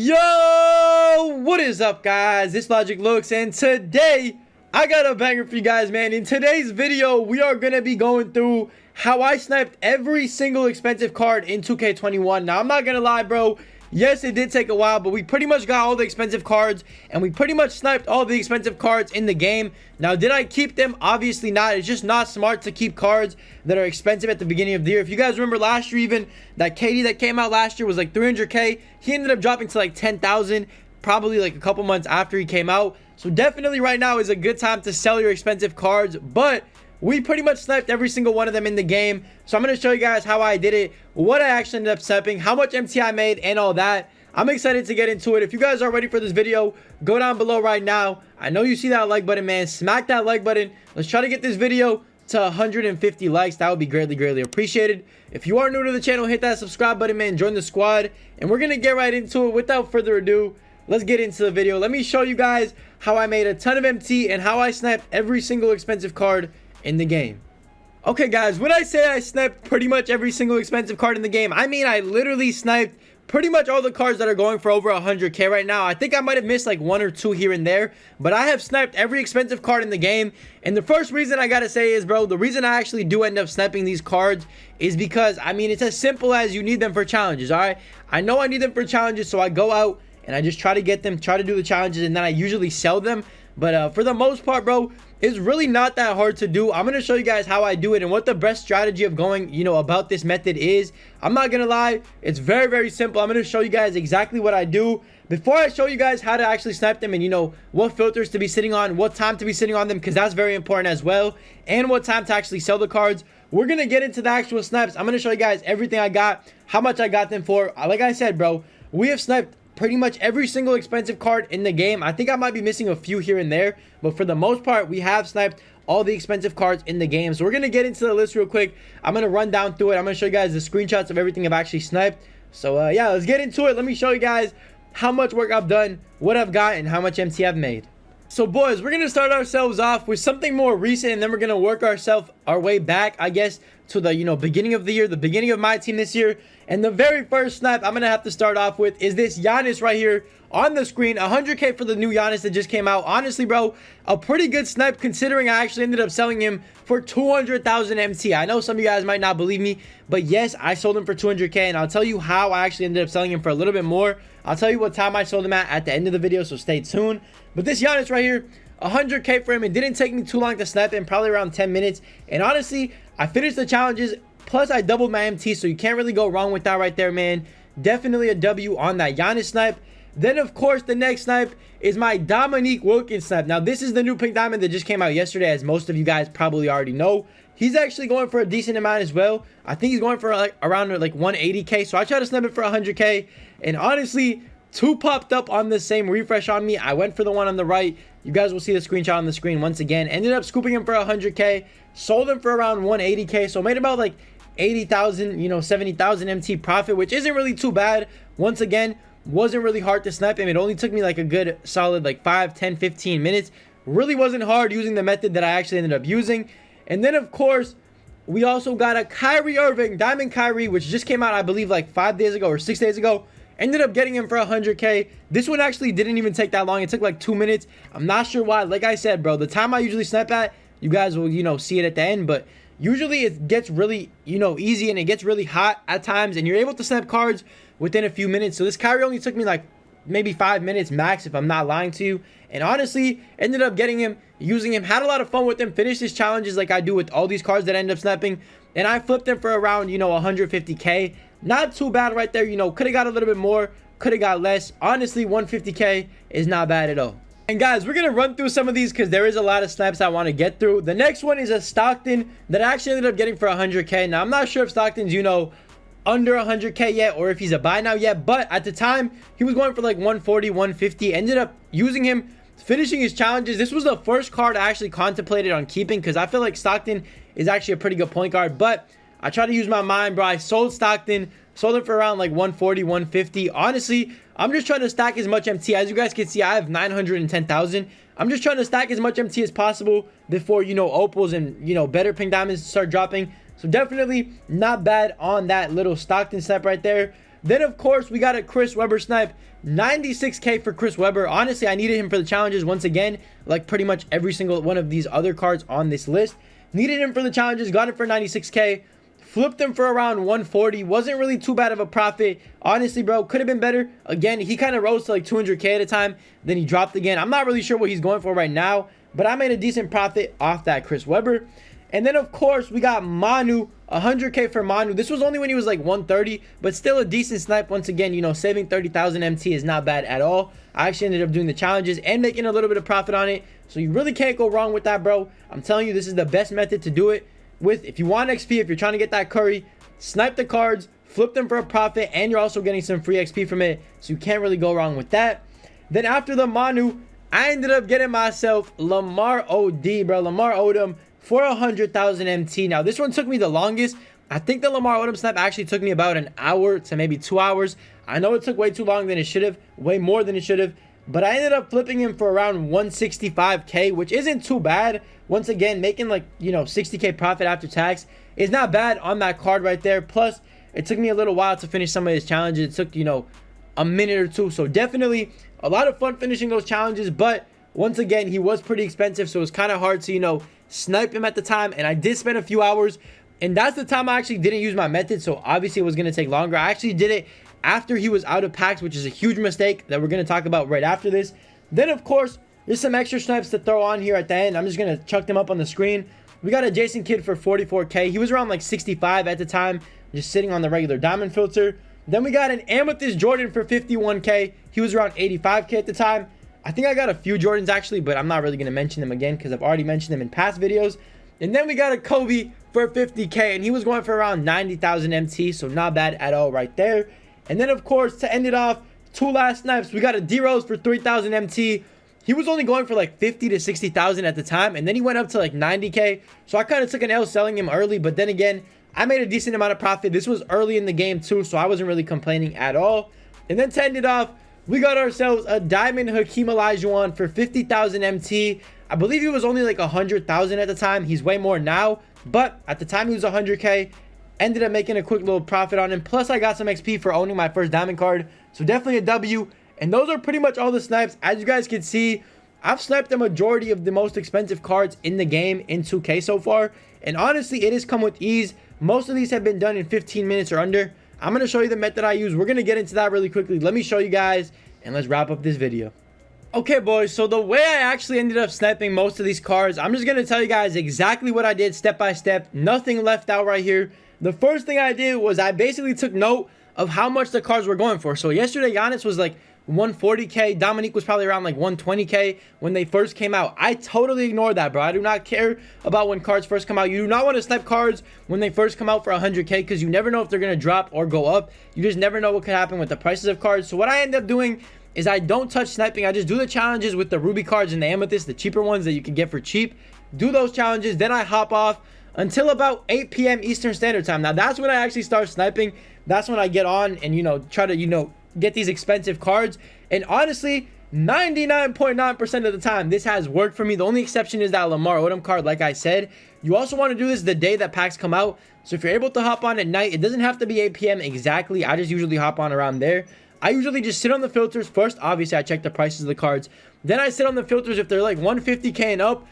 Yo, what is up, guys? This Logic Looks, and today I got a banger for you guys, man. In today's video, we are gonna be going through how I sniped every single expensive card in 2K21. Now, I'm not gonna lie, bro. Yes, it did take a while, but we pretty much got all the expensive cards, and we pretty much sniped all the expensive cards in the game. Now, did I keep them? Obviously not. It's just not smart to keep cards that are expensive at the beginning of the year. If you guys remember last year, even that KD that came out last year was like 300k. He ended up dropping to like 10,000, probably like a couple months after he came out. So definitely right now is a good time to sell your expensive cards, but we pretty much sniped every single one of them in the game. So I'm going to show you guys how I did it, what I actually ended up sniping, how much MT I made, and all that. I'm excited to get into it. If you guys are ready for this video, go down below right now. I know you see that like button, man. Smack that like button. Let's try to get this video to 150 likes. That would be greatly appreciated. If you are new to the channel, hit that subscribe button, man. Join the squad. And we're going to get right into it. Without further ado, let's get into the video. Let me show you guys how I made a ton of MT and how I sniped every single expensive card in the game. Okay, guys, when I say I sniped pretty much every single expensive card in the game, I mean I literally sniped pretty much all the cards that are going for over 100k right now. I think I might have missed like one or two here and there, but I have sniped every expensive card in the game. And the first reason I gotta say is, bro, the reason I actually do end up sniping these cards is because, I mean, it's as simple as you need them for challenges, all right? I know I need them for challenges, so I go out and I just try to get them, try to do the challenges, and then I usually sell them. But for the most part, bro, it's really not that hard to do. I'm going to show you guys how I do it and what the best strategy of going, about this method is. I'm not going to lie. It's very simple. I'm going to show you guys exactly what I do. Before I show you guys how to actually snipe them and, what filters to be sitting on, what time to be sitting on them, because that's very important as well, and what time to actually sell the cards, we're going to get into the actual snipes. I'm going to show you guys everything I got, how much I got them for. Like I said, bro, we have sniped pretty much every single expensive card in the game. I think I might be missing a few here and there, but for the most part, we have sniped all the expensive cards in the game. So we're going to get into the list real quick. I'm going to run down through it. I'm going to show you guys the screenshots of everything I've actually sniped. So yeah, let's get into it. Let me show you guys how much work I've done, what I've got, and how much MT I've made. So boys, we're going to start ourselves off with something more recent, and then we're going to work our way back, I guess, to the beginning of the year, the beginning of my team this year. And the very first snipe I'm going to have to start off with is this Giannis right here on the screen. 100k for the new Giannis that just came out. Honestly, bro, a pretty good snipe considering I actually ended up selling him for 200,000 MT. I know some of you guys might not believe me, but yes, I sold him for 200k, and I'll tell you how I actually ended up selling him for a little bit more. I'll tell you what time I sold him at the end of the video, so stay tuned. But this Giannis right here, 100k for him. It didn't take me too long to snipe him, probably around 10 minutes. And honestly, I finished the challenges, plus I doubled my MT, so you can't really go wrong with that right there, man. Definitely a W on that Giannis snipe. Then, of course, the next snipe is my Dominique Wilkins snipe. Now, this is the new pink diamond that just came out yesterday, as most of you guys probably already know. He's actually going for a decent amount as well. I think he's going for around 180k, so I tried to snipe it for 100k. And honestly, two popped up on the same refresh on me. I went for the one on the right. You guys will see the screenshot on the screen once again. Ended up scooping him for 100k. Sold him for around 180k. So made about 80,000, 70,000 MT profit, which isn't really too bad. Once again, wasn't really hard to snipe him. It only took me a good solid 5, 10, 15 minutes. Really wasn't hard using the method that I actually ended up using. And then, of course, we also got a Kyrie Irving, Diamond Kyrie, which just came out, I believe, 5 days ago or 6 days ago. Ended up getting him for 100k. This one actually didn't even take that long. It took 2 minutes. I'm not sure why. Like I said, bro, the time I usually snipe at, you guys will, see it at the end. But usually it gets really, easy, and it gets really hot at times. And you're able to snipe cards within a few minutes. So this Kyrie only took me maybe 5 minutes max, if I'm not lying to you. And honestly, ended up getting him, using him, had a lot of fun with him, finished his challenges like I do with all these cards that I end up sniping. And I flipped him for around, 150k. Not too bad right there. Could have got a little bit more, could have got less. Honestly, 150k is not bad at all. And guys, we're going to run through some of these because there is a lot of snipes I want to get through. The next one is a Stockton that I actually ended up getting for 100k. Now, I'm not sure if Stockton's, under 100k yet, or if he's a buy now yet, but at the time he was going for 140, 150. Ended up using him, finishing his challenges. This was the first card I actually contemplated on keeping because I feel like Stockton is actually a pretty good point guard, but I tried to use my mind, bro. I sold Stockton, sold him for around 140, 150. Honestly, I'm just trying to stack as much MT. As you guys can see, I have 910,000. I'm just trying to stack as much MT as possible before, opals and, better pink diamonds start dropping. So definitely not bad on that little Stockton step right there. Then, of course, we got a Chris Webber snipe. 96k for Chris Webber. Honestly, I needed him for the challenges once again, like pretty much every single one of these other cards on this list. Needed him for the challenges, got him for 96k. Flipped him for around 140. Wasn't really too bad of a profit. Honestly, bro, could have been better. Again, he kind of rose to like 200k at a time. Then he dropped again. I'm not really sure what he's going for right now, but I made a decent profit off that Chris Webber. And then, of course, we got Manu. 100k for Manu. This was only when he was like 130, but still a decent snipe. Once again, you know, saving 30,000 MT is not bad at all. I actually ended up doing the challenges and making a little bit of profit on it. So you really can't go wrong with that, bro. I'm telling you, this is the best method to do it with. If you want XP, if you're trying to get that curry, snipe the cards, flip them for a profit, and you're also getting some free XP from it. So you can't really go wrong with that. Then after the Manu, I ended up getting myself Lamar OD, bro. Lamar Odom for 100,000 MT. Now, this one took me the longest. I think the Lamar Odom snipe actually took me about an hour to maybe 2 hours. I know it took way too long than it should have, way more than it should have, but I ended up flipping him for around 165k, which isn't too bad. Once again, making like, you know, 60k profit after tax is not bad on that card right there. Plus, it took me a little while to finish some of his challenges. It took, you know, a minute or two. So definitely a lot of fun finishing those challenges, but once again, he was pretty expensive, so it was kind of hard to, you know, snipe him at the time. And I did spend a few hours, and that's the time I actually didn't use my method, so obviously it was going to take longer. I actually did it after he was out of packs, which is a huge mistake that we're going to talk about right after this. Then, of course, there's some extra snipes to throw on here at the end. I'm just going to chuck them up on the screen. We got a Jason Kidd for 44k. He was around like 65 at the time, just sitting on the regular diamond filter. Then we got an Amethyst Jordan for 51k. He was around 85k at the time. I think I got a few Jordans actually, but I'm not really going to mention them again because I've already mentioned them in past videos. And then we got a Kobe for 50k, and he was going for around 90,000 MT, so not bad at all right there. And then, of course, to end it off, two last snipes. We got a D-Rose for 3,000 MT. He was only going for like 50 to 60,000 at the time, and then he went up to like 90k. So I kind of took an L selling him early, but then again, I made a decent amount of profit. This was early in the game too, so I wasn't really complaining at all. And then to end it off, we got ourselves a Diamond Hakeem Olajuwon for 50,000 MT. I believe he was only like 100,000 at the time. He's way more now, but at the time he was 100k. Ended up making a quick little profit on him. Plus, I got some XP for owning my first diamond card. So definitely a W. And those are pretty much all the snipes. As you guys can see, I've sniped the majority of the most expensive cards in the game in 2K so far. And honestly, it has come with ease. Most of these have been done in 15 minutes or under. I'm going to show you the method I use. We're going to get into that really quickly. Let me show you guys, and let's wrap up this video. Okay, boys, so the way I actually ended up sniping most of these cards, I'm just going to tell you guys exactly what I did step by step. Nothing left out right here. The first thing I did was I basically took note of how much the cards were going for. So yesterday, Giannis was like 140k. Dominique was probably around like 120k when they first came out. I totally ignored that, bro. I do not care about when cards first come out. You do not want to snipe cards when they first come out for 100k because you never know if they're going to drop or go up. You just never know what could happen with the prices of cards. So what I end up doing is I don't touch sniping. I just do the challenges with the ruby cards and the amethyst, the cheaper ones that you can get for cheap. Do those challenges, then I hop off until about 8 p.m. Eastern Standard Time. Now that's when I actually start sniping. That's when I get on and, you know, try to, you know, get these expensive cards. And honestly, 99.9% of the time this has worked for me. The only exception is that Lamar Odom card, like I said. You also want to do this the day that packs come out. So if you're able to hop on at night, it doesn't have to be 8 p.m. exactly. I just usually hop on around there. I usually just sit on the filters first. Obviously, I check the prices of the cards. Then I sit on the filters. If they're like 150k and up,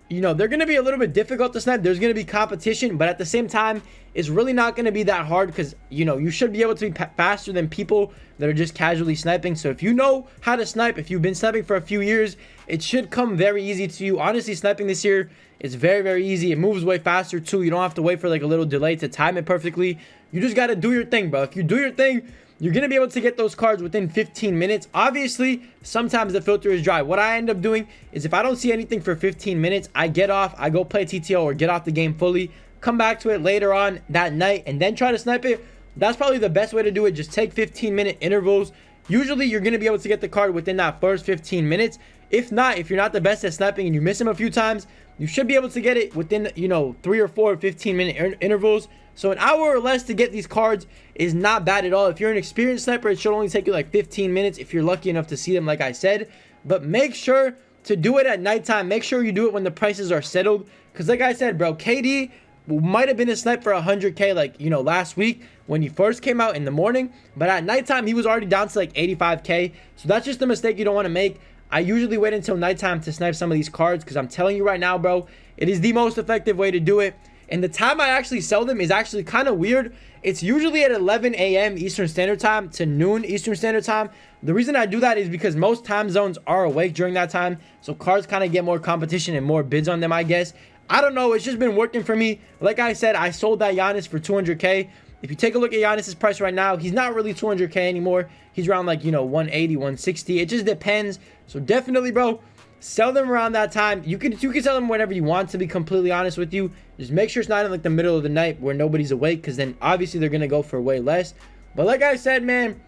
you know, they're going to be a little bit difficult to snipe. There's going to be competition, but at the same time, it's really not going to be that hard because, you know, you should be able to be faster than people that are just casually sniping. So if you know how to snipe, if you've been sniping for a few years, it should come very easy to you. Honestly, sniping this year is very, very easy. It moves way faster too. You don't have to wait for like a little delay to time it perfectly. You just got to do your thing, bro. If you do your thing, you're going to be able to get those cards within 15 minutes. Obviously, sometimes the filter is dry. What I end up doing is if I don't see anything for 15 minutes, I get off, I go play TTO or get off the game fully, come back to it later on that night, and then try to snipe it. That's probably the best way to do it. Just take 15-minute intervals. Usually, you're going to be able to get the card within that first 15 minutes. If not, if you're not the best at sniping and you miss him a few times, you should be able to get it within, you know, 3 or 4 15-minute intervals. So an hour or less to get these cards is not bad at all. If you're an experienced sniper, it should only take you like 15 minutes if you're lucky enough to see them, like I said. But make sure to do it at nighttime. Make sure you do it when the prices are settled. Because like I said, bro, KD might have been a snipe for 100K, like, you know, last week when he first came out in the morning. But at nighttime, he was already down to like 85K. So that's just a mistake you don't want to make. I usually wait until nighttime to snipe some of these cards because I'm telling you right now, bro, it is the most effective way to do it. And the time I actually sell them is actually kind of weird. It's usually at 11 a.m. Eastern Standard Time to noon Eastern Standard Time. The reason I do that is because most time zones are awake during that time. So cards kind of get more competition and more bids on them, I guess. I don't know. It's just been working for me. Like I said, I sold that Giannis for 200K. If you take a look at Giannis's price right now, he's not really 200K anymore. He's around like, you know, 180, 160. It just depends. So definitely, bro, sell them around that time. You can sell them whenever you want, to be completely honest with you. Just make sure it's not in like the middle of the night where nobody's awake, because then obviously they're going to go for way less. But like I said, man,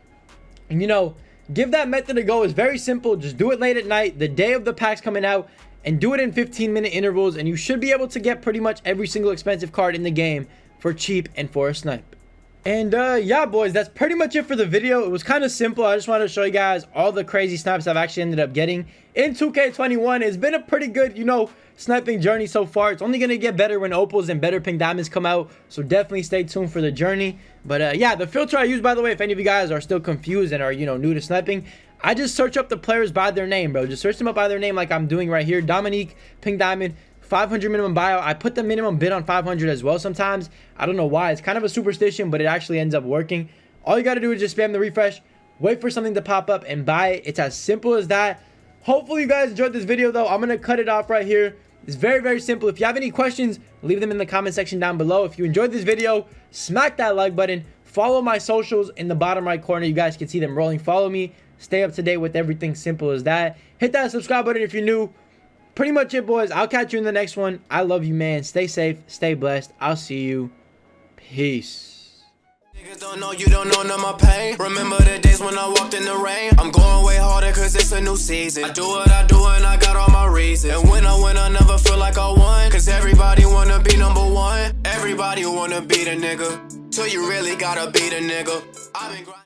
you know, give that method a go. It's very simple. Just do it late at night, the day of the packs coming out, and do it in 15-minute intervals, and you should be able to get pretty much every single expensive card in the game for cheap and for a snipe. And yeah, boys, that's pretty much it for the video. It was kind of simple. I just wanted to show you guys all the crazy snipes I've actually ended up getting in 2K21. It's been a pretty good, you know, sniping journey so far. It's only going to get better when opals and better pink diamonds come out, so definitely stay tuned for the journey. But yeah, the filter I use, by the way, if any of you guys are still confused and are, you know, new to sniping, I just search up the players by their name, bro. Just search them up by their name like I'm doing right here. Dominique, pink diamond, 500 minimum buyout. I put the minimum bid on 500 as well sometimes. I don't know why. It's kind of a superstition, but it actually ends up working. All you got to do is just spam the refresh, wait for something to pop up, and buy it. It's as simple as that. Hopefully you guys enjoyed this video, though. I'm going to cut it off right here. It's very, very simple. If you have any questions, leave them in the comment section down below. If you enjoyed this video, smack that like button. Follow my socials in the bottom right corner. You guys can see them rolling. Follow me. Stay up to date with everything, simple as that. Hit that subscribe button if you're new. Pretty much it, boys. I'll catch you in the next one. I love you, man. Stay safe. Stay blessed. I'll see you. Peace. Niggas don't know, you don't know none of my pain. Remember the days when I walked in the rain. I'm going way harder cause it's a new season. I do what I do and I got all my reasons. And when I win, I never feel like I won. Cause everybody wanna be number one. Everybody wanna be the nigga. So you really gotta be the nigga. I've been grinding.